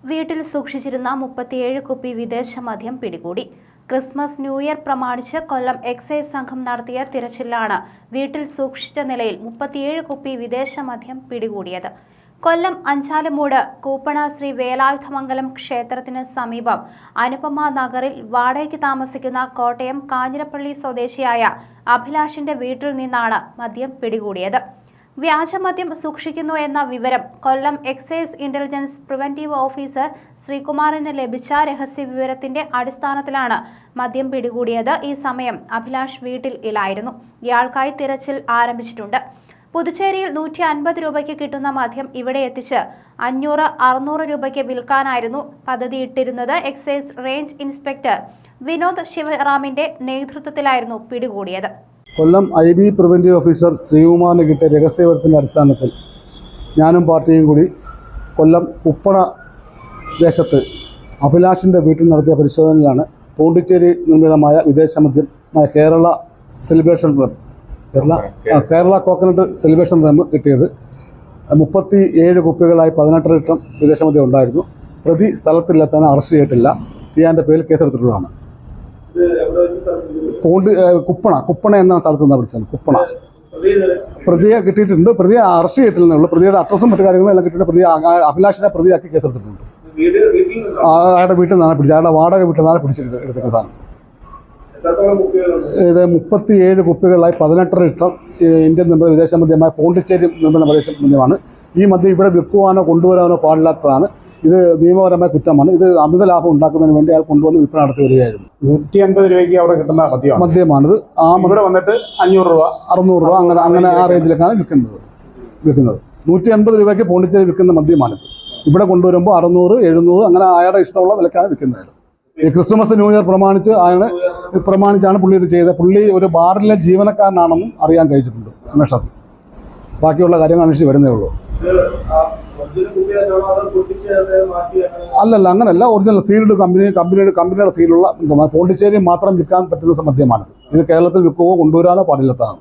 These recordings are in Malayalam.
വീട്ടിൽ സൂക്ഷിച്ചിരുന്ന 37 കുപ്പി വിദേശ മദ്യം പിടികൂടി. ക്രിസ്മസ് ന്യൂ ഇയർ പ്രമാണിച്ച് കൊല്ലം എക്സൈസ് സംഘം നടത്തിയ തിരച്ചിലാണ് വീട്ടിൽ സൂക്ഷിച്ച നിലയിൽ 37 കുപ്പി വിദേശ മദ്യം പിടികൂടിയത്. കൊല്ലം അഞ്ചാലുമൂട് കൂപ്പണ ശ്രീ വേലായുധമംഗലം ക്ഷേത്രത്തിന് സമീപം അനുപമ നഗറിൽ വാടകയ്ക്ക് താമസിക്കുന്ന കോട്ടയം കാഞ്ഞിരപ്പള്ളി സ്വദേശിയായ അഭിലാഷിന്റെ വീട്ടിൽ നിന്നാണ് മദ്യം പിടികൂടിയത്. വ്യാജമദ്യം സൂക്ഷിക്കുന്നു എന്ന വിവരം കൊല്ലം എക്സൈസ് ഇന്റലിജൻസ് പ്രിവന്റീവ് ഓഫീസർ ശ്രീകുമാറിന് ലഭിച്ച രഹസ്യ വിവരത്തിന്റെ അടിസ്ഥാനത്തിലാണ് മദ്യം പിടികൂടിയത്. ഈ സമയം അഭിലാഷ് വീട്ടിൽ ഇല്ലായിരുന്നു. ഇയാൾക്കായി തിരച്ചിൽ ആരംഭിച്ചിട്ടുണ്ട്. പുതുച്ചേരിയിൽ 150 രൂപയ്ക്ക് കിട്ടുന്ന മദ്യം ഇവിടെ എത്തിച്ച് 500-600 രൂപയ്ക്ക് വിൽക്കാനായിരുന്നു പദ്ധതിയിട്ടിരുന്നത്. എക്സൈസ് റേഞ്ച് ഇൻസ്പെക്ടർ വിനോദ് ശിവറാമിന്റെ നേതൃത്വത്തിലായിരുന്നു പിടികൂടിയത്. കൊല്ലം IB പ്രിവൻറ്റീവ് ഓഫീസർ ശ്രീകുമാറിന് കിട്ടിയ രഹസ്യവിവരത്തിൻ്റെ അടിസ്ഥാനത്തിൽ ഞാനും പാർട്ടിയും കൂടി കൊല്ലം ഉപ്പണ ദേശത്ത് അഭിലാഷിൻ്റെ വീട്ടിൽ നടത്തിയ പരിശോധനയിലാണ് പോണ്ടിച്ചേരി നിർമ്മിതമായ വിദേശ മദ്യമായ കേരള കോക്കനട്ട് സെലിബ്രേഷൻ റം കിട്ടിയത്. 37 കുപ്പികളായി 18 ലിറ്റർ വിദേശ മദ്യം ഉണ്ടായിരുന്നു. പ്രതി സ്ഥലത്തിലെത്താൻ അറസ്റ്റ് ചെയ്തിട്ടില്ല. ടിയാൻ്റെ പേരിൽ കേസെടുത്തിട്ടുള്ളതാണ്. കുപ്പണ എന്ന സ്ഥലത്ത് നിന്നാണ് പിടിച്ചത്. കുപ്പണ പ്രതിയെ കിട്ടിയിട്ടുണ്ട്. പ്രതിയെ അറസ്റ്റ് ചെയ്തിട്ടില്ലെന്നേ ഉള്ളൂ. പ്രതിയുടെ അഡ്രസ്സും മറ്റു കാര്യങ്ങളും എല്ലാം കിട്ടിയിട്ട് പ്രതിയെ അഭിലാഷിനെ പ്രതിയാക്കി കേസെടുത്തിട്ടുണ്ട്. അയാളുടെ വീട്ടിൽ നിന്നാണ് പിടിച്ചത്. അയാളുടെ വാടക വീട്ടിൽ നിന്നാണ് പിടിച്ചെടുത്ത സാധനം. ഇത് 37 കുപ്പികളായി 18 ലിറ്റർ ഇന്ത്യൻ നിർമ്മിത വിദേശ മദ്യമായ പോണ്ടിച്ചേരി നിർമ്മിത വിദേശ മദ്യമാണ്. ഈ മദ്യം ഇവിടെ വിൽക്കുവാനോ കൊണ്ടുവരാനോ പാടില്ലാത്തതാണ്. ഇത് നിയമപരമായ കുറ്റമാണ്. ഇത് അമിത ലാഭം ഉണ്ടാക്കുന്നതിന് വേണ്ടി അയാൾ കൊണ്ടുവന്ന് വിൽപ്പന നടത്തി വരികയായിരുന്നു. 150 രൂപയ്ക്ക് അവിടെ കിട്ടുന്ന മദ്യമാണിത്. ഇവിടെ വന്നിട്ട് 500 രൂപ 600 രൂപ അങ്ങനെ ആ റേഞ്ചിലേക്കാണ് വിൽക്കുന്നത്. 150 രൂപയ്ക്ക് പോണ്ടിച്ചേരി വിൽക്കുന്ന മദ്യമാണിത്. ഇവിടെ കൊണ്ടുവരുമ്പോൾ 600, 700 അങ്ങനെ അയാളുടെ ഇഷ്ടമുള്ള വിലക്കാണ് വിൽക്കുന്നത്. ഈ ക്രിസ്മസ് ന്യൂ ഇയർ പ്രമാണിച്ചാണ് പുള്ളി ഇത് ചെയ്തത്. പുള്ളി ഒരു ബാറിലെ ജീവനക്കാരനാണെന്നും അറിയാൻ കഴിഞ്ഞിട്ടുണ്ട് അന്വേഷണത്തിൽ. ബാക്കിയുള്ള കാര്യങ്ങൾ അന്വേഷിച്ച് വരുന്നേ ഉള്ളൂ. അല്ലല്ല, അങ്ങനല്ല. ഒറിജിനൽ സീൽഡ് കമ്പനിയുടെ സീലുള്ള പോണ്ടിച്ചേരി മാത്രം വിൽക്കാൻ പറ്റുന്ന മദ്യമാണ്. ഇത് കേരളത്തിൽ വിൽക്കുകയോ കൊണ്ടുവരാനോ പാടില്ലാത്തതാണ്.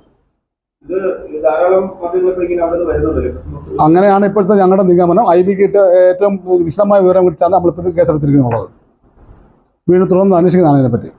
അങ്ങനെയാണ് ഇപ്പോഴത്തെ ഞങ്ങളുടെ നിഗമനം. IBക്ക് ഏറ്റവും വിശദമായ വിവരം കുറിച്ചാണ് നമ്മളിപ്പോൾ കേസെടുത്തിരിക്കുന്നുള്ളത്. വീണ്ടും തുടർന്ന് അന്വേഷിക്കുന്നതാണ് ഇതിനെപ്പറ്റി.